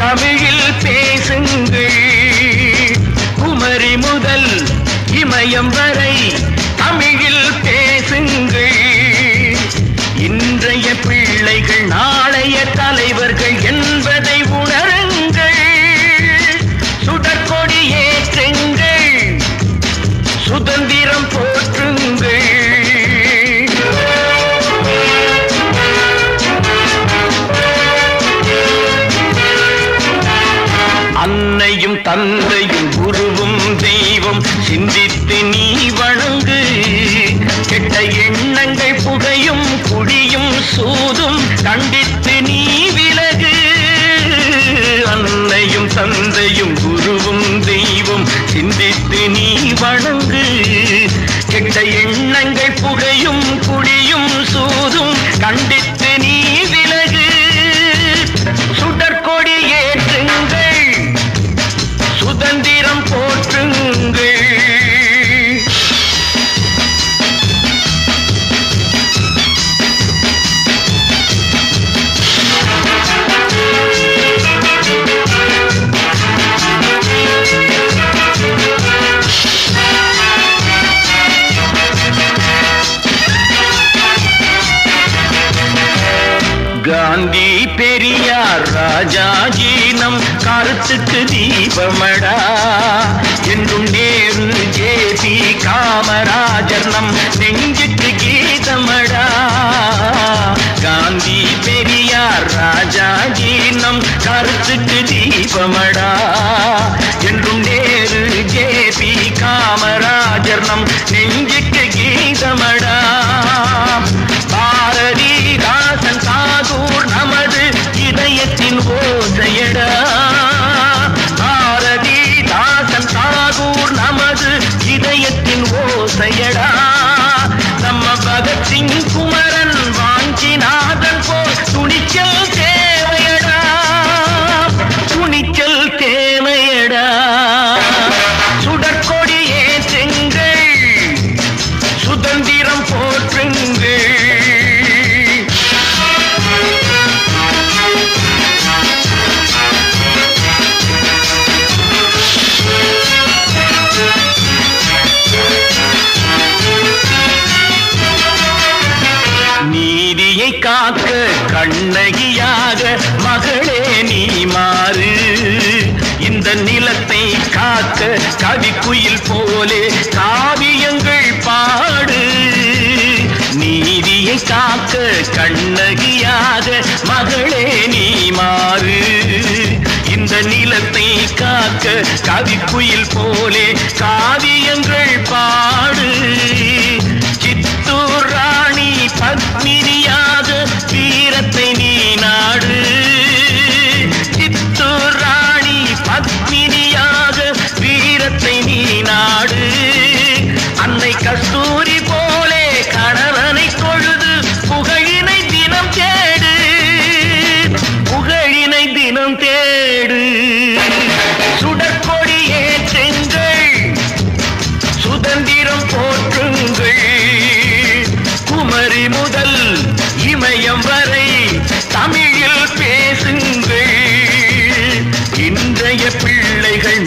தமிழில் பேசுங்கள். குமரி முதல் இமயம் வரை தமிழில் பேசுங்கள். இன்றைய பிள்ளைகள் நாளைய தலைவர்கள் என்பதை உணருங்கள். சுடற்கொடி ஏற்றுங்கள், சுதந்திரம் போற்றுங்கள். அன்னையும் தந்தையும் குருவும் தெய்வம் சிந்தித்து நீ வணங்கு. கெட்ட எண்ணங்கள் புகையும் குடியும் சூதும் கண்டித்து நீ விலகு. அன்னையும் தந்தையும் குருவும் தெய்வம் சிந்தித்து நீ வணங்கு. கெட்ட எண்ணங்கள் புகையும் குடியும் சூதும் கண்டித்து நீ விலகு. சுடற்கொடி ஏற்றுங்கள், சுதந்திரம் போற்றுங்கள். காந்தி பெரியார் ராஜாஜி நம் கருத்துக்கு தீபமடா. என்றும் நேரு ஜேபி காமராஜர் நம் நெஞ்சுக்கு கீதமடா. காந்தி பெரியார் ராஜாஜி நம் கருத்துக்கு தீபமடா. என்றும் நேரு ஜேபி காமராஜர் நம் நெஞ்சுக்கு கீதமடா. பாரதிதாசன் சாதூர் நமது இதயத்தின் ஓசையடா. பாரதிதாசன் சாதூர் நமது இதயத்தின் ஓசையடா. நம்ம பகத்சிங் குமரன் வாஞ்சிநாதன் போல் துணிச்சல் தேவையடா. துணிச்சல் தேவையடா. சுடற்கொடி ஏற்றுங்கள், சுதந்திரம் போற்றுங்கள். நீதியை காக்க கண்ணகியாக மகளே நீ மாறு. இந்த நிலத்தை காக்க கவிக்குயில் போலே காவியங்கள் பாடு. நீதியை காக்க கண்ணகியாக மகளே நீ மாறு. இந்த நிலத்தை காக்க கவிக்குயில் போலே காவியங்கள் பாடு. சித்தூர் ராணி பத்மினியாக வீரத்தை நீ நாடு. சித்தூர் ராணி பத்மினியாக வீரத்தை நீ நாடு. அன்னை கஸ்தூரி போலே கணவனை தொழுது புகழினை தினம் தேடு. புகழினை தினம் தேடு. சுடற்கொடி ஏற்றுங்கள், சுதந்திரம் போற்றுங்கள். குமரி முதல் இமயம் வரை தமிழில் பேசுங்கள். இன்றைய பிள்ளைகள்